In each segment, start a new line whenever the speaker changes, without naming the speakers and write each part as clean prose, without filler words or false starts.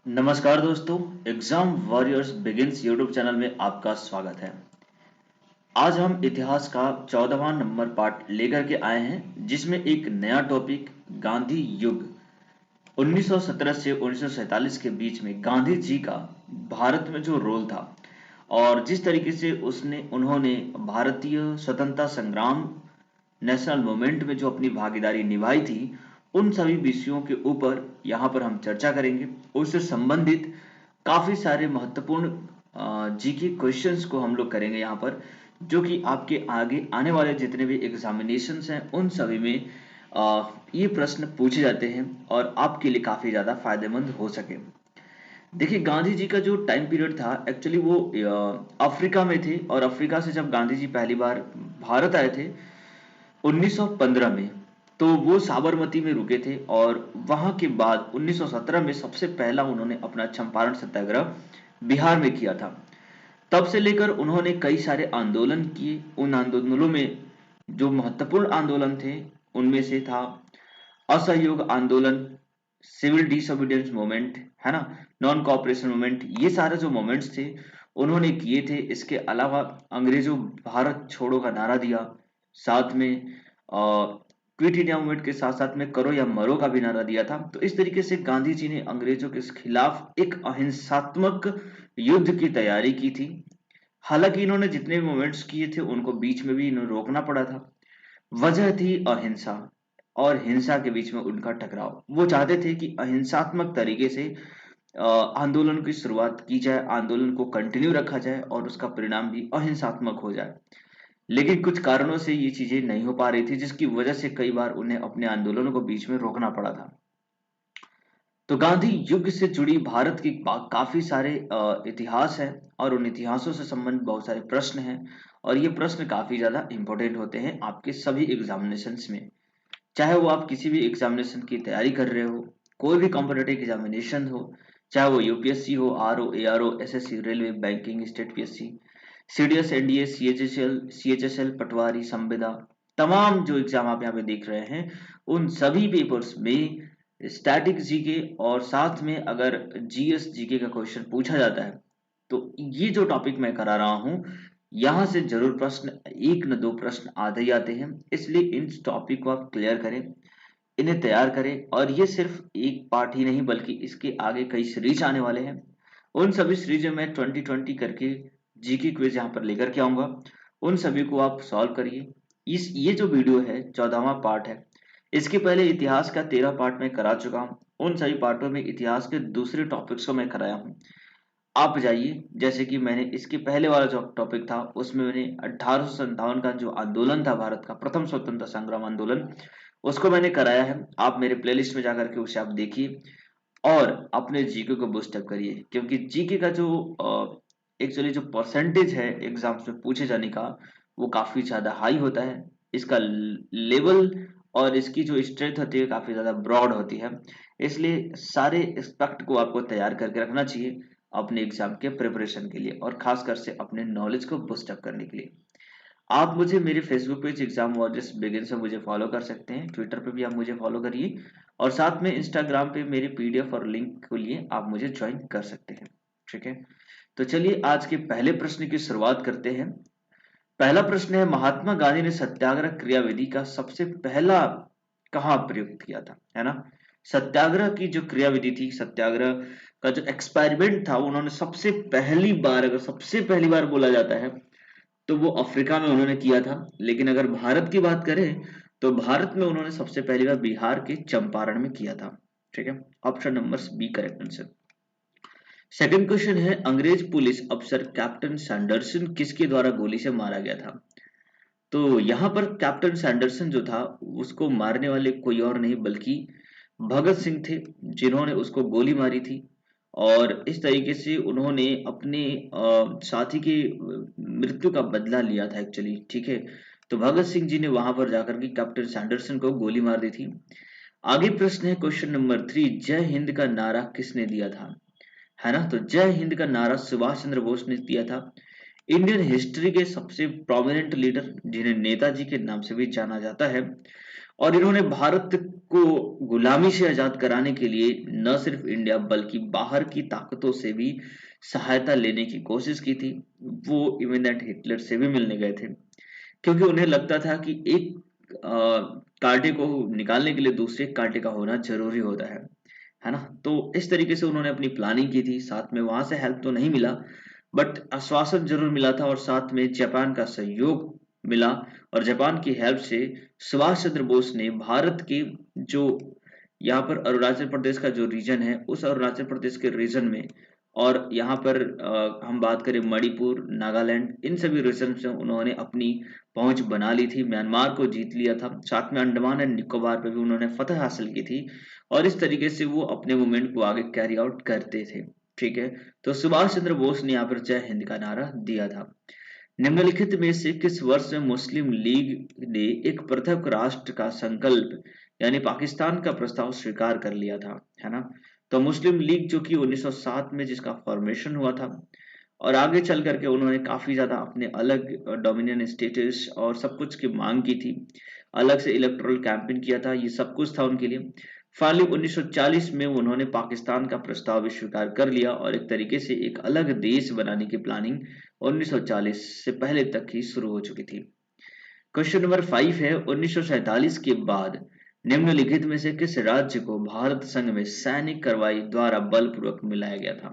नमस्कार दोस्तों, exam warriors begins YouTube channel में आपका स्वागत है। आज हम इतिहास का 14वां नंबर पार्ट लेकर के आए हैं, जिसमें एक नया टॉपिक गांधी युग 1917 से 1947 के बीच में गांधी जी का भारत में जो रोल था और जिस तरीके से उन्होंने भारतीय स्वतंत्रता संग्राम नेशनल मूवमेंट में जो अपनी भागीदारी निभाई थी, उन सभी विषयों के ऊपर यहाँ पर हम चर्चा करेंगे। उससे संबंधित काफी सारे महत्वपूर्ण जी के क्वेश्चंस को हम लोग करेंगे यहाँ पर, जो कि आपके आगे आने वाले जितने भी एग्जामिनेशंस हैं उन सभी में ये प्रश्न पूछे जाते हैं और आपके लिए काफी ज्यादा फायदेमंद हो सके। देखिए, गांधी जी का जो टाइम पीरियड था एक्चुअली वो अफ्रीका में थे, और अफ्रीका से जब गांधी जी पहली बार भारत आए थे 1915 में, तो वो साबरमती में रुके थे और वहां के बाद 1917 में सबसे पहला उन्होंने अपना चंपारण सत्याग्रह बिहार में किया था। तब से लेकर उन्होंने कई सारे आंदोलन किए। उन आंदोलनों में जो महत्वपूर्ण आंदोलन थे उनमें से था असहयोग आंदोलन, सिविल डिसोबीडियंस मूवमेंट, है ना, नॉन कोऑपरेशन मूवमेंट, ये सारे जो मूवमेंट्स थे उन्होंने किए थे। इसके अलावा अंग्रेजों भारत छोड़ो का नारा दिया, साथ में क्विट इंडिया मूवमेंट के साथ साथ में करो या मरो का भी नारा दिया था। तो इस तरीके से गांधी जी ने अंग्रेजों के खिलाफ एक अहिंसात्मक युद्ध की तैयारी की थी। हालांकि इन्होंने जितने भी मूवमेंट्स किए थे उनको बीच में भी इन्हें रोकना पड़ा था। वजह थी अहिंसा और हिंसा के बीच में उनका टकराव। वो चाहते थे कि अहिंसात्मक तरीके से आंदोलन की शुरुआत की जाए, आंदोलन को कंटिन्यू रखा जाए और उसका परिणाम भी अहिंसात्मक हो जाए। लेकिन कुछ कारणों से ये चीजें नहीं हो पा रही थी, जिसकी वजह से कई बार उन्हें अपने आंदोलनों को बीच में रोकना पड़ा था। तो गांधी युग से जुड़ी भारत की काफी सारे इतिहास हैं और उन इतिहासों से संबंधित बहुत सारे प्रश्न हैं, और ये प्रश्न काफी ज्यादा इंपॉर्टेंट होते हैं आपके सभी एग्जामिनेशंस में। चाहे वो आप किसी भी एग्जामिनेशन की तैयारी कर रहे हो, कोई भी कॉम्पिटेटिव एग्जामिनेशन हो, चाहे वो यूपीएससी हो, RO, ARO, SSC, railway, banking, state PSC, CDS, NDA, CHSL, पटवारी, संविदा, तमाम जो एग्जाम आप यहाँ पे देख रहे हैं, उन सभी पेपर्स में स्टैटिक जीके और साथ में अगर जीएस जीके का क्वेश्चन पूछा जाता है, तो ये जो टॉपिक मैं करा रहा हूँ, यहाँ से जरूर प्रश्न, एक न दो प्रश्न आते ही आते हैं। इसलिए इन टॉपिक को आप क्लियर करें, इन्हें तैयार करें, और ये सिर्फ एक पार्ट ही नहीं बल्कि इसके आगे कई सीरीज आने वाले हैं। उन सभी सीरीज में मैं 2020 करके जीके क्विज यहाँ पर लेकर के आऊंगा, उन सभी को आप सॉल्व करिए। ये जो वीडियो है 14वां पार्ट है। इसके पहले इतिहास का 13 पार्ट में करा चुका हूँ। उन सभी पार्टों में इतिहास के दूसरे टॉपिक्स को मैं कराया हूँ। आप जाइए, जैसे कि मैंने इसके पहले वाला जो टॉपिक था उसमें मैंने 1857 का जो आंदोलन था, भारत का प्रथम स्वतंत्रता संग्राम आंदोलन, उसको मैंने कराया है। आप मेरे प्लेलिस्ट में जाकर के उसे आप देखिए और अपने जीके को बूस्टअप करिए, क्योंकि जीके का जो एक्चुअली जो परसेंटेज है एग्जाम्स में पूछे जाने का, वो काफी ज्यादा हाई होता है। इसका लेवल और इसकी जो स्ट्रेंथ होती है काफी ज्यादा ब्रॉड होती है। इसलिए सारे एस्पेक्ट को आपको तैयार करके रखना चाहिए अपने एग्जाम के प्रिपरेशन के लिए, और खासकर से अपने नॉलेज को बूस्टअप करने के लिए। आप मुझे मेरे Facebook page exam warriors begin से मुझे फॉलो कर सकते हैं, ट्विटर पे भी आप मुझे फॉलो करिए, और साथ में इंस्टाग्राम पे मेरे पीडीएफ और लिंक के लिए आप मुझे ज्वाइन कर सकते हैं। ठीक है, तो चलिए आज के पहले प्रश्न की शुरुआत करते हैं। पहला प्रश्न है, महात्मा गांधी ने सत्याग्रह क्रियाविधि का सबसे पहला कहाँ प्रयुक्त किया था, है ना। सत्याग्रह की जो क्रियाविधि थी, सत्याग्रह का जो एक्सपेरिमेंट था, उन्होंने सबसे पहली बार, अगर सबसे पहली बार बोला जाता है तो वो अफ्रीका में उन्होंने किया था। लेकिन अगर भारत की बात करें तो भारत में उन्होंने सबसे पहली बार बिहार के चंपारण में किया था। ठीक है, option number B correct answer. Second question है, अंग्रेज पुलिस अफसर कैप्टन सैंडरसन किसके द्वारा गोली से मारा गया था। तो यहाँ पर कैप्टन सैंडरसन जो था, उसको मारने वाले कोई और नहीं बल्कि भगत सिंह थे, जिन्होंने उसको गोली मारी थी। और इस तरीके से उन्होंने अपने साथी की मृत्यु का बदला लिया था एक्चुअली। ठीक है, तो भगत सिंह जी ने वहां पर जाकर के कैप्टन सैंडरसन को गोली मार दी थी। आगे प्रश्न है क्वेश्चन नंबर 3, जय हिंद का नारा किसने दिया था, है ना। तो जय हिंद का नारा सुभाष चंद्र बोस ने दिया था। इंडियन हिस्ट्री के सबसे प्रोमिनेंट लीडर, जिन्हें नेताजी के नाम से भी जाना जाता है, और इन्होंने भारत को गुलामी से आजाद कराने के लिए न सिर्फ इंडिया बल्कि बाहर की ताकतों से भी सहायता लेने की कोशिश की थी। वो इवन दैट हिटलर से भी मिलने गए थे, क्योंकि उन्हें लगता था कि एक कांटे को निकालने के लिए दूसरे कांटे का होना जरूरी होता है ना। तो इस तरीके से उन्होंने अपनी प्लानिंग की थी। साथ में वहां से हेल्प तो नहीं मिला, बट आश्वासन जरूर मिला था, और साथ में जापान का सहयोग मिला। और जापान की हेल्प से सुभाष चंद्र बोस ने भारत के जो यहाँ पर अरुणाचल प्रदेश का जो रीजन है, उस अरुणाचल प्रदेश के रीजन में, और यहाँ पर हम बात करें मणिपुर, नागालैंड, इन सभी रीजन में उन्होंने अपनी पहुंच बना ली थी। म्यांमार को जीत लिया था। साथ में अंडमान एंड निकोबार पे भी उन्होंने फतह हासिल की थी। और इस तरीके से वो अपने मूवमेंट को आगे कैरी आउट करते थे। ठीक है, तो सुभाष चंद्र बोस ने यहाँ पर जय हिंद का नारा दिया था। निम्नलिखित में से किस वर्ष में मुस्लिम लीग ने एक पृथक राष्ट्र का संकल्प यानी पाकिस्तान का प्रस्ताव स्वीकार कर लिया था, है ना। तो मुस्लिम लीग जो कि 1907 में जिसका फॉर्मेशन हुआ था, और आगे चल करके उन्होंने काफी ज्यादा अपने अलग डोमिनियन स्टेटस और सब कुछ की मांग की थी। अलग से इलेक्टोरल कैंपेन किया था, ये सब कुछ था उनके लिए। फाइनली 1940 में उन्होंने पाकिस्तान का प्रस्ताव भी स्वीकार कर लिया, और एक तरीके से एक अलग देश बनाने की प्लानिंग 1940 से पहले तक ही शुरू हो चुकी थी। क्वेश्चन नंबर 5 है, 1947 के बाद निम्नलिखित में से किस राज्य को भारत संघ में सैनिक कार्रवाई द्वारा बलपूर्वक मिलाया गया था।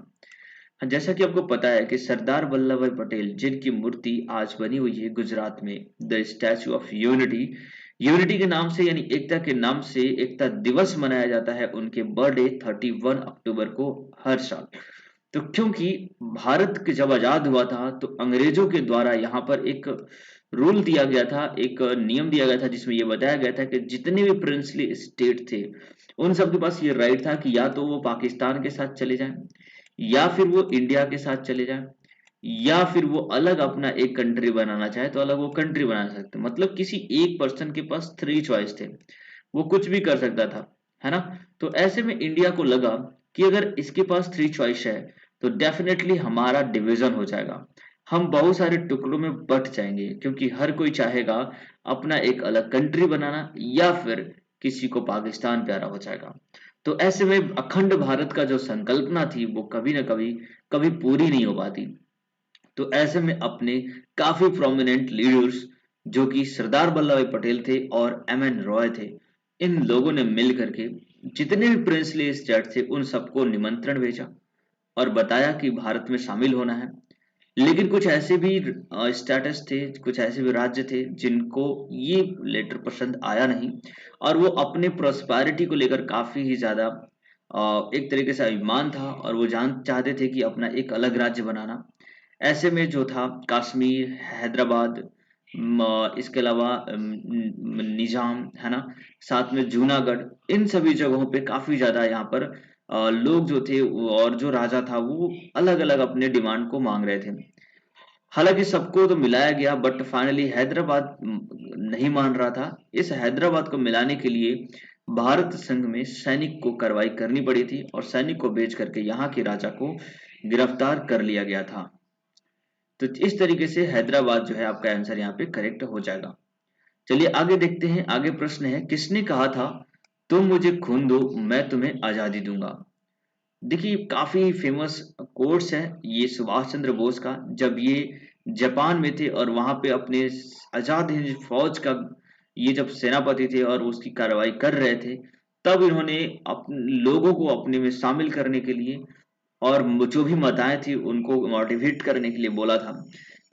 हाँ, जैसा कि आपको पता है कि सरदार वल्लभ भाई पटेल जिनकी मूर्ति आज बनी हुई है गुजरात में, the statue of unity, unity के नाम से यानी एकता के नाम से एकता दिवस मनाया जाता है उनके बर्थडे 31 अक्टूबर को हर साल। तो क्योंकि भारत के जब आजाद हुआ था तो अंग्रेजों के द्वारा यहाँ पर एक रूल दिया गया था, एक नियम दिया गया था, जिसमें ये बताया गया था कि जितने भी प्रिंसली स्टेट थे उन सबके पास ये राइट था कि या तो वो पाकिस्तान के साथ चले जाएं, या फिर वो इंडिया के साथ चले जाएं, या फिर वो अलग अपना एक कंट्री बनाना चाहे तो अलग वो कंट्री बना सकते। मतलब किसी एक पर्सन के पास 3 चॉइस थे, वो कुछ भी कर सकता था, है ना। तो ऐसे में इंडिया को लगा कि अगर इसके पास 3 चॉइस है तो डेफिनेटली हमारा डिवीजन हो जाएगा, हम बहुत सारे टुकड़ों में बट जाएंगे, क्योंकि हर कोई चाहेगा अपना एक अलग कंट्री बनाना, या फिर किसी को पाकिस्तान प्यारा हो जाएगा। तो ऐसे में अखंड भारत का जो संकल्पना थी वो कभी ना कभी कभी पूरी नहीं हो पाती। तो ऐसे में अपने काफी प्रोमिनेंट लीडर्स जो कि सरदार वल्लभ भाई पटेल थे और एम एन रॉय थे, इन लोगों ने मिल करके जितने भी प्रिंसली स्टेट थे उन सबको निमंत्रण भेजा और बताया कि भारत में शामिल होना है। लेकिन कुछ ऐसे भी स्टेटस थे, कुछ ऐसे भी राज्य थे जिनको ये लेटर पसंद आया नहीं, और वो अपने प्रोस्पेरिटी को लेकर काफी ही ज्यादा एक तरीके से अभिमान था, और वो जान चाहते थे कि अपना एक अलग राज्य बनाना। ऐसे में जो था कश्मीर, हैदराबाद, इसके अलावा निजाम, है ना, साथ में जूनागढ़, इन सभी जगहों पे काफी ज्यादा यहाँ पर लोग जो थे और जो राजा था वो अलग अलग अपने डिमांड को मांग रहे थे। हालांकि सबको तो मिलाया गया, बट फाइनली हैदराबाद नहीं मान रहा था। इस हैदराबाद को मिलाने के लिए भारत संघ में सैनिक को कार्रवाई करनी पड़ी थी, और सैनिक को भेज करके यहाँ के राजा को गिरफ्तार कर लिया गया था। तो इस तरीके से हैदराबाद जो है आपका आंसर यहाँ पे करेक्ट हो जाएगा। चलिए आगे देखते हैं। आगे प्रश्न है, किसने कहा था तुम मुझे खून दो मैं तुम्हें आजादी दूंगा। देखिए काफी फेमस कोट्स है ये सुभाष चंद्र बोस का, जब ये जापान में थे और वहां पे अपने आजाद हिंद फौज का ये जब सेनापति थे और उसकी कार्रवाई कर रहे थे, तब इन्होंने अपने लोगों को अपने में शामिल करने के लिए और जो भी माताएं थी उनको मोटिवेट करने के लिए बोला था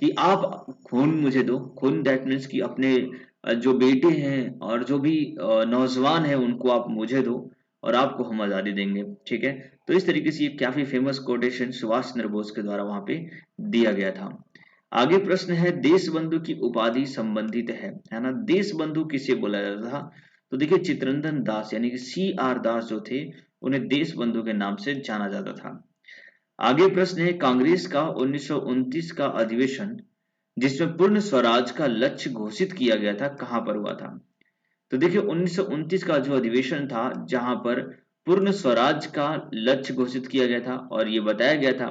कि आप खून मुझे दो। खून दैट मीन्स कि अपने जो बेटे हैं और जो भी नौजवान हैं उनको आप मुझे दो और आपको हम आजादी देंगे। ठीक है, तो इस तरीके से ये काफी फेमस कोटेशन सुभाष चंद्र बोस के द्वारा वहां पे दिया गया था। आगे प्रश्न है, देश बंधु की उपाधि संबंधित है ना। देश बंधु किसे बोला जाता था? तो देखिए चित्रंतन दास यानी कि CR दास जो थे उन्हें देश बंधु के नाम से जाना जाता था। आगे प्रश्न है, कांग्रेस का 1929 का अधिवेशन जिसमें पूर्ण स्वराज का लक्ष्य घोषित किया गया था कहां पर हुआ था? तो देखिए 1929 का जो अधिवेशन था जहां पर पूर्ण स्वराज का लक्ष्य घोषित किया गया था, और ये बताया गया था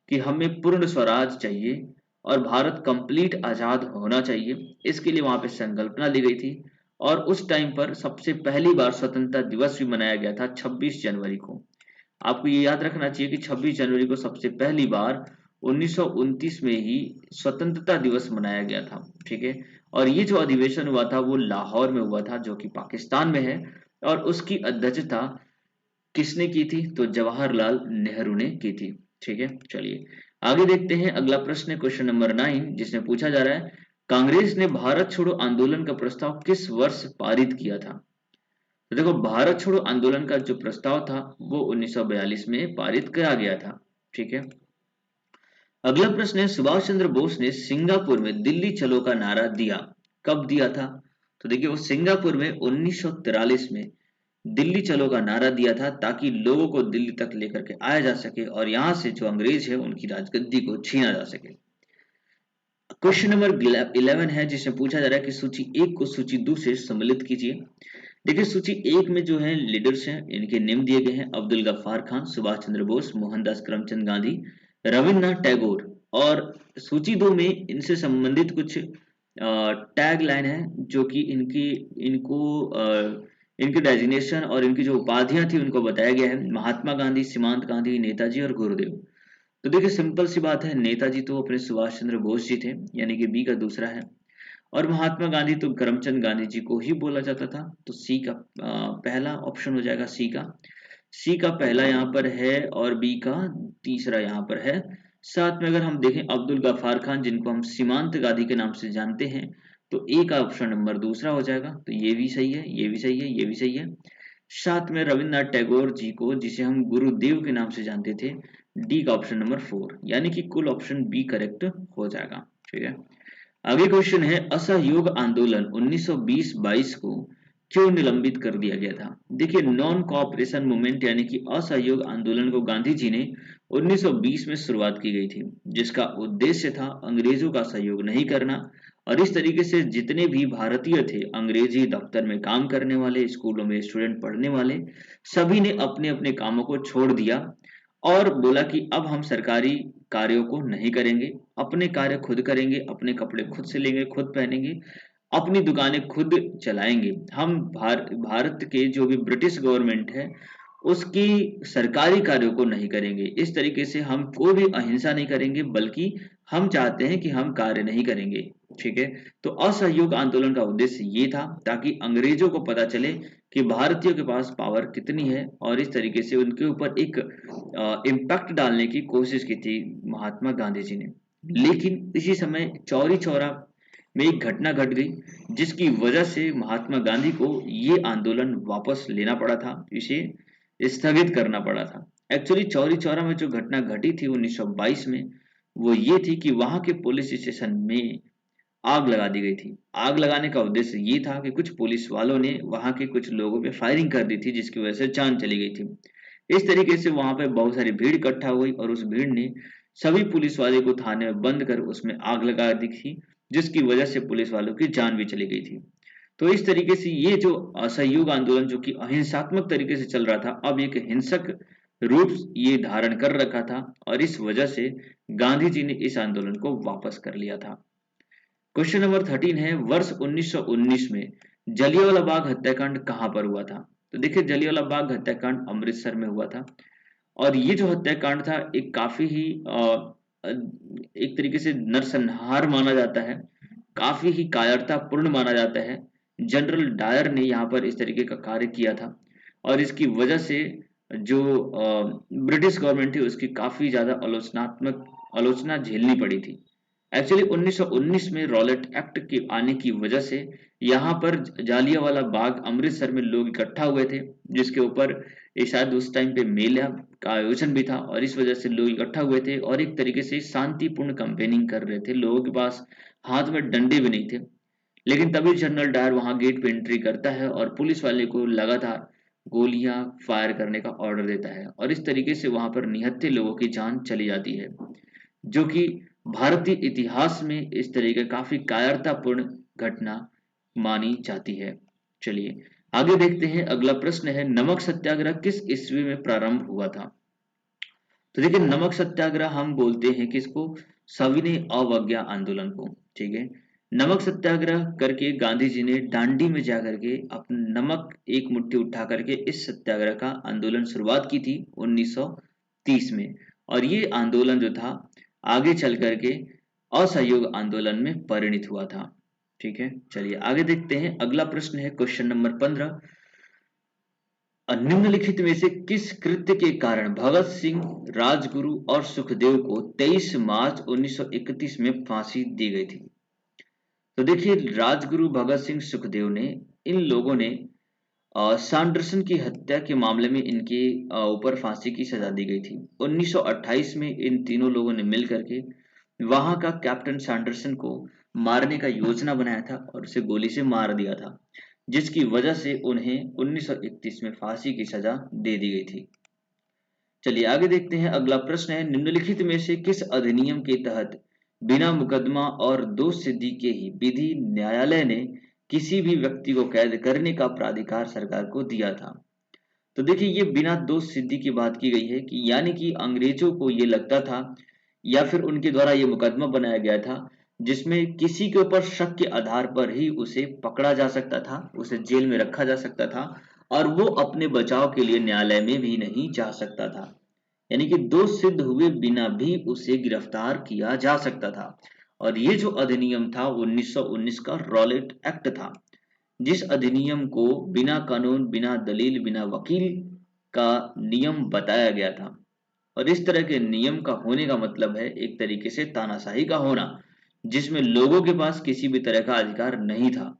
कि हमें पूर्ण स्वराज चाहिए और भारत कंप्लीट आजाद होना चाहिए, इसके लिए वहां पे संकल्पना ली गई थी। और उस टाइम पर सबसे पहली बार स्वतंत्रता दिवस भी मनाया गया था 26 जनवरी को। आपको ये याद रखना चाहिए कि 26 जनवरी को सबसे पहली बार 1929 में ही स्वतंत्रता दिवस मनाया गया था। ठीक है, और ये जो अधिवेशन हुआ था वो लाहौर में हुआ था, जो कि पाकिस्तान में है, और उसकी अध्यक्षता किसने की थी? तो जवाहरलाल नेहरू ने की थी। ठीक है, चलिए आगे देखते हैं। अगला प्रश्न है क्वेश्चन नंबर 9, जिसमें पूछा जा रहा है कांग्रेस ने भारत छोड़ो आंदोलन का प्रस्ताव किस वर्ष पारित किया था? तो देखो, भारत छोड़ो आंदोलन का जो प्रस्ताव था वो 1942 में पारित किया गया था। ठीक है, अगला प्रश्न है सुभाष चंद्र बोस ने सिंगापुर में दिल्ली चलो का नारा दिया, कब दिया था? तो देखिए, वो सिंगापुर में 1943 में दिल्ली चलो का नारा दिया था, ताकि लोगों को दिल्ली तक लेकर के आया जा सके और यहाँ से जो अंग्रेज है उनकी राजगद्दी को छीना जा सके। क्वेश्चन नंबर 11 है, जिसमें पूछा जा रहा है कि सूची 1 को सूची 2 से सम्मिलित कीजिए। देखिए, सूची 1 में जो है लीडर्स हैं, इनके नेम दिए गए हैं अब्दुल गफ्फार खान, सुभाष चंद्र बोस, मोहनदास करमचंद गांधी, रविन्द्रनाथ टैगोर। और सूची 2 में इनसे संबंधित कुछ टैग लाइन है, जो कि इनकी डेजिग्नेशन और इनकी जो उपाधियां थी उनको बताया गया है। महात्मा गांधी, सीमांत गांधी, नेताजी और गुरुदेव। तो देखिए, सिंपल सी बात है, नेताजी तो अपने सुभाष चंद्र बोस जी थे, यानी कि बी का दूसरा है, और महात्मा गांधी तो करमचंद गांधी जी को ही बोला जाता था, तो सी का पहला ऑप्शन हो जाएगा। सी का पहला यहाँ पर है और बी का तीसरा यहाँ पर है। साथ में अगर हम देखें अब्दुल गफ्फार खान, जिनको हम सीमांत गांधी के नाम से जानते हैं, तो ए का ऑप्शन नंबर दूसरा हो जाएगा। तो ये भी सही है, ये भी सही है, ये भी सही है। साथ में रविन्द्रनाथ टैगोर जी को, जिसे हम गुरुदेव के नाम से जानते थे, डी का ऑप्शन नंबर 4, यानी कि कुल ऑप्शन बी करेक्ट हो जाएगा। ठीक है, आगे क्वेश्चन है असहयोग आंदोलन 1920-22 को क्यों निलंबित कर दिया गया था? देखिए, नॉन कोऑपरेशन मूवमेंट यानी कि असहयोग आंदोलन को गांधी जी ने 1920 में शुरुआत की गई थी, जिसका उद्देश्य था अंग्रेजों का सहयोग नहीं करना। और इस तरीके से जितने भी भारतीय थे, अंग्रेजी दफ्तर में काम करने वाले, स्कूलों में स्टूडेंट पढ़ने वाले, सभी ने अपने अपने कामों को छोड़ दिया और बोला कि अब हम सरकारी कार्यों को नहीं करेंगे, अपने कार्य खुद करेंगे, अपने कपड़े खुद से लेंगे, खुद पहनेंगे, अपनी दुकानें खुद चलाएंगे। हम भारत के जो भी ब्रिटिश गवर्नमेंट है उसकी सरकारी कार्यों को नहीं करेंगे। इस तरीके से हम कोई भी अहिंसा नहीं करेंगे, बल्कि हम चाहते हैं कि हम कार्य नहीं करेंगे। ठीक है, तो असहयोग आंदोलन का उद्देश्य ये था, ताकि अंग्रेजों को पता चले कि भारतीयों के पास पावर कितनी है, और इस तरीके से उनके ऊपर एक इम्पैक्ट डालने की कोशिश की थी महात्मा गांधी जी ने। लेकिन इसी समय चौरी चौरा में एक घटना घट गई, जिसकी वजह से महात्मा गांधी को ये आंदोलन वापस लेना पड़ा था, इसे स्थगित करना पड़ा था। एक्चुअली चौरी चौरा में जो घटना घटी थी 1922 में, वो ये थी कि वहां के पुलिस स्टेशन में आग लगा दी गई थी। आग लगाने का उद्देश्य ये था कि कुछ पुलिस वालों ने वहां के कुछ लोगों पे फायरिंग कर दी थी, जिसकी वजह से जान चली गई थी। इस तरीके से वहां पे बहुत सारी भीड़ इकट्ठा हुई और उस भीड़ ने सभी पुलिस वाले को थाने में बंद कर उसमें आग लगा दी थी, जिसकी वजह से पुलिस वालों की जान भी चली गई थी। तो इस तरीके से ये जो असहयोग आंदोलन, जो कि अहिंसात्मक तरीके से चल रहा था, अब एक हिंसक रूप ये धारण कर रखा था, और इस वजह से गांधी जी ने इस आंदोलन को वापस कर लिया था। क्वेश्चन नंबर 13 है, वर्ष 1919 में जलियांवाला बाग हत्याकांड कहां पर हुआ था? तो देखिए, जलियांवाला बाग हत्याकांड अमृतसर में हुआ था, और ये जो हत्याकांड था एक काफी ही एक तरीके से नरसंहार माना जाता है, काफी ही कायरतापूर्ण माना जाता है। जनरल डायर ने यहाँ पर इस तरीके का कार्य किया था, और इसकी वजह से जो ब्रिटिश गवर्नमेंट थी उसकी काफी ज्यादा आलोचना झेलनी पड़ी थी। एक्चुअली 1919 में रॉलेट एक्ट के आने की वजह से यहाँ पर जालियांवाला बाग अमृतसर में लोग इकट्ठा हुए थे, जिसके ऊपर शायद उस टाइम पे मेला का आयोजन भी था, और इस वजह से लोग इकट्ठा हुए थे और एक तरीके से शांतिपूर्ण कैंपेनिंग कर रहे थे। लोगों के पास हाथ में डंडे भी नहीं थे, लेकिन तभी जनरल डायर वहां गेट पे एंट्री करता है और पुलिस वाले को लगातार गोलियां फायर करने का ऑर्डर देता है, और इस तरीके से वहां पर निहत्थे लोगों की जान चली जाती है, जो कि भारतीय इतिहास में इस तरह का काफी कायरतापूर्ण घटना मानी जाती है। चलिए आगे देखते हैं। अगला प्रश्न है, नमक सत्याग्रह किस ईस्वी में प्रारंभ हुआ था? तो देखिए, नमक सत्याग्रह हम बोलते हैं किसको? सविनय अवज्ञा आंदोलन को। ठीक है, नमक सत्याग्रह करके गांधी जी ने दांडी में जाकर के अपना नमक एक मुट्ठी उठा करके इस सत्याग्रह का आंदोलन शुरुआत की थी 1930 में। और ये आंदोलन जो था आगे चल करके असहयोग आंदोलन में परिणित हुआ था। ठीक है, चलिए आगे देखते हैं। अगला प्रश्न है क्वेश्चन नंबर 15। निम्नलिखित में से किस कृत्य के कारण भगत सिंह, राजगुरु और सुखदेव को 23 मार्च 1931 में फांसी दी गई थी? तो देखिए, राजगुरु, भगत सिंह, सुखदेव ने, इन लोगों ने सैंडरसन की हत्या के मामले में इनके ऊपर फांसी की सजा दी गई थी। 1928 में इन तीनों लोगों ने मिल करके वहां का कैप्टन सैंडरसन को मारने का योजना बनाया था और उसे गोली से मार दिया था, जिसकी वजह से उन्हें 1931 में फांसी की सजा दे दी गई थी। चलिए आगे देखते हैं। अगला प्रश्न है, निम्नलिखित में से किस अधिनियम के तहत बिना मुकदमा और दोष सिद्धि के ही विधि न्यायालय ने किसी भी व्यक्ति को कैद करने का प्राधिकार सरकार को दिया था? तो देखिए, ये बिना दोष सिद्धि की बात की गई है कि यानी कि अंग्रेजों को ये लगता था या फिर उनके द्वारा ये मुकदमा बनाया गया था जिसमें किसी के ऊपर शक के आधार पर ही उसे पकड़ा जा सकता था, उसे जेल में रखा जा सकता था और वो अपने बचाव के लिए न्यायालय में भी नहीं जा सकता था। यानी कि दोष सिद्ध हुए बिना भी उसे गिरफ्तार किया जा सकता था। और ये जो अधिनियम था 1919 का रॉलेट एक्ट था, जिस अधिनियम को बिना कानून, बिना दलील, बिना वकील का नियम बताया गया था। और इस तरह के नियम का होने का मतलब है एक तरीके से तानाशाही का होना, जिसमें लोगों के पास किसी भी तरह का अधिकार नहीं था।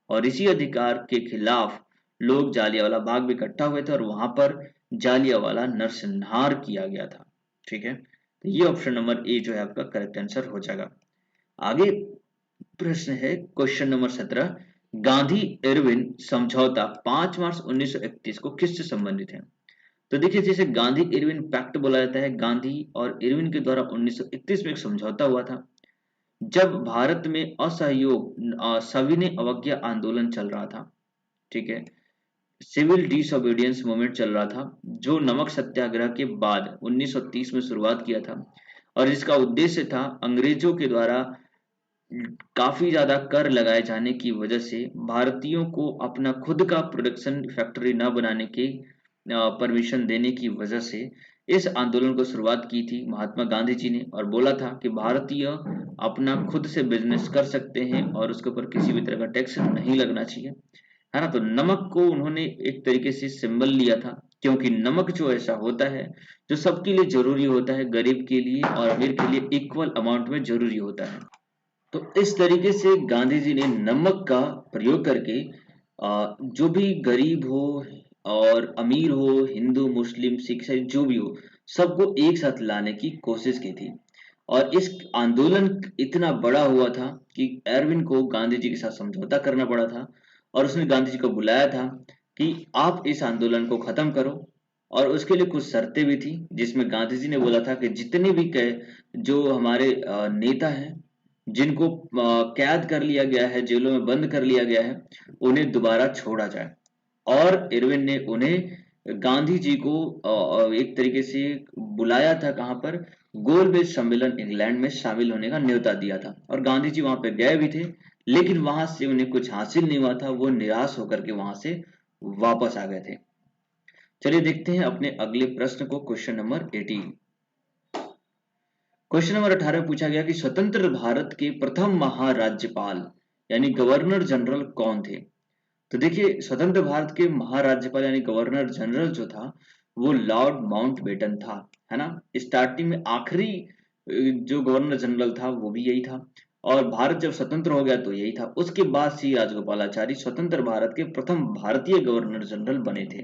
और इसी अधिकार के खिलाफ लोग जालियांवाला बाग में इकट्ठा हुए थे और वहां पर जालियांवाला नरसंहार किया गया था। ठीक है, तो ये ऑप्शन नंबर ए जो है आपका करेक्ट आंसर हो जाएगा। आगे प्रश्न है क्वेश्चन नंबर 17। गांधी इरविन समझौता 5 मार्च 1931 को किससे संबंधित है? तो देखिए, जैसे गांधी इरविन पैक्ट बोला जाता है, गांधी और इरविन के द्वारा 1931 में एक समझौता हुआ था जब भारत में असहयोग सविनय अवज्ञा आंदोलन चल रहा था। ठीक है, सिविल डिसोबीडियंस मूवमेंट चल रहा था, जो नमक सत्याग्रह के बाद 1930 में शुरुआत किया था और इसका उद्देश्य था अंग्रेजों के द्वारा काफी ज्यादा कर लगाए जाने की वजह से भारतीयों को अपना खुद का प्रोडक्शन फैक्ट्री न बनाने की परमिशन देने की वजह से इस आंदोलन को शुरुआत की थी महात्मा गांधी जी ने और बोला था कि भारतीय अपना खुद से बिजनेस कर सकते हैं और उसके ऊपर किसी भी तरह का टैक्स नहीं लगना चाहिए, है ना। तो नमक को उन्होंने एक तरीके से सिंबल लिया था, क्योंकि नमक जो ऐसा होता है जो सबके लिए जरूरी होता है, गरीब के लिए और अमीर के लिए इक्वल अमाउंट में जरूरी होता है। तो इस तरीके से गांधी जी ने नमक का प्रयोग करके जो भी गरीब हो और अमीर हो, हिंदू, मुस्लिम, सिख, ईसाई जो भी हो, सबको एक साथ लाने की कोशिश की थी। और इस आंदोलन इतना बड़ा हुआ था कि एरविन को गांधी जी के साथ समझौता करना पड़ा था और उसने गांधी जी को बुलाया था कि आप इस आंदोलन को खत्म करो। और उसके लिए कुछ शर्तें भी थी, जिसमें गांधी जी ने बोला था कि जितने भी जो हमारे नेता हैं जिनको कैद कर लिया गया है, जेलों में बंद कर लिया गया है, उन्हें दोबारा छोड़ा जाए। और इरविन ने उन्हें गांधी जी को एक तरीके से बुलाया था, कहां पर, गोलमेज सम्मेलन इंग्लैंड में शामिल होने का न्योता दिया था और गांधी जी वहां पे गए भी थे, लेकिन वहां से उन्हें कुछ हासिल नहीं हुआ था, वो निराश होकर के वहां से वापस आ गए थे। चलिए देखते हैं अपने अगले प्रश्न को, क्वेश्चन नंबर 18। क्वेश्चन नंबर 18 पूछा गया कि स्वतंत्र भारत के प्रथम महाराज्यपाल यानी गवर्नर जनरल कौन थे? तो देखिए, स्वतंत्र भारत के महाराज्यपाल यानी गवर्नर जनरल जो था वो लॉर्ड माउंटबेटन था, है ना। स्टार्टिंग में आखिरी जो गवर्नर जनरल था वो भी यही था और भारत जब स्वतंत्र हो गया तो यही था। उसके बाद सी राजगोपालाचारी स्वतंत्र भारत के प्रथम भारतीय गवर्नर जनरल बने थे।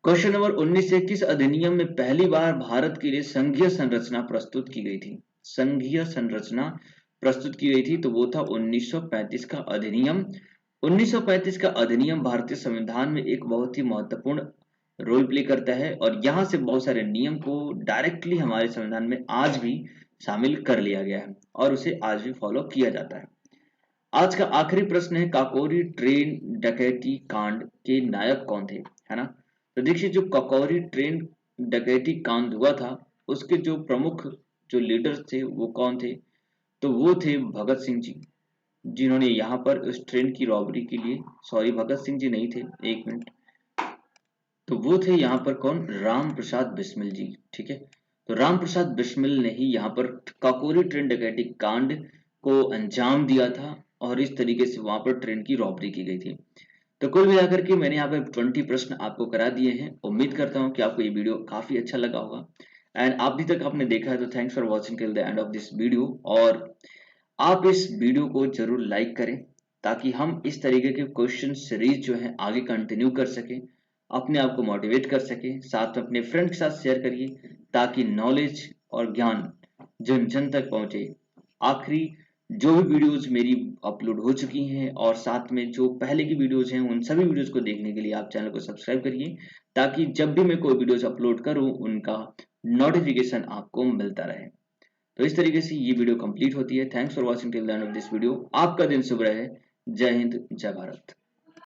क्वेश्चन नंबर 19 से किस अधिनियम में पहली बार भारत के लिए संघीय संरचना प्रस्तुत की गई थी? संघीय संरचना प्रस्तुत की गई थी तो वो था 1935 का अधिनियम। 1935 का अधिनियम भारतीय संविधान में एक बहुत ही महत्वपूर्ण रोल प्ले करता है और यहाँ से बहुत सारे नियम को डायरेक्टली हमारे संविधान में आज भी शामिल कर लिया गया है और उसे आज भी फॉलो किया जाता है। आज का आखिरी प्रश्न है, काकोरी ट्रेन डकैती कांड के नायक कौन थे, है ना। तो देखिए, जो काकोरी ट्रेन डकैती कांड हुआ था उसके जो प्रमुख जो लीडर्स थे वो कौन थे? तो वो थे भगत सिंह जी, जिन्होंने यहाँ पर उस ट्रेन की रॉबरी के लिए, सॉरी भगत सिंह जी नहीं थे, एक मिनट, तो वो थे यहाँ पर कौन, राम प्रसाद बिस्मिल जी। ठीक है, तो राम प्रसाद बिस्मिल ने ही यहाँ पर काकोरी ट्रेन डकैती कांड को अंजाम दिया था और इस तरीके से वहां पर ट्रेन की रॉबरी की गई थी। तो कुल मिलाकर के मैंने यहाँ पे 20 प्रश्न आपको करा दिए हैं। उम्मीद करता हूँ कि आपको ये वीडियो काफी अच्छा लगा होगा एंड अभी तक आपने देखा है तो thanks for watching till the end of this video. और आप इस वीडियो को जरूर लाइक करें ताकि हम इस तरीके के क्वेश्चन सीरीज जो है आगे कंटिन्यू कर सकें, अपने आप को मोटिवेट कर सकें, साथ में अपने फ्रेंड के साथ शेयर करिए ताकि नॉलेज और ज्ञान जन जन तक पहुंचे। आखिरी जो भी वीडियोस मेरी अपलोड हो चुकी हैं और साथ में जो पहले की वीडियोस हैं उन सभी वीडियोस को देखने के लिए आप चैनल को सब्सक्राइब करिए ताकि जब भी मैं कोई वीडियोस अपलोड करूं उनका नोटिफिकेशन आपको मिलता रहे। तो इस तरीके से ये वीडियो कंप्लीट होती है। Thanks for watching till the end of this video. आपका दिन शुभ रहे। जय हिंद, जय भारत।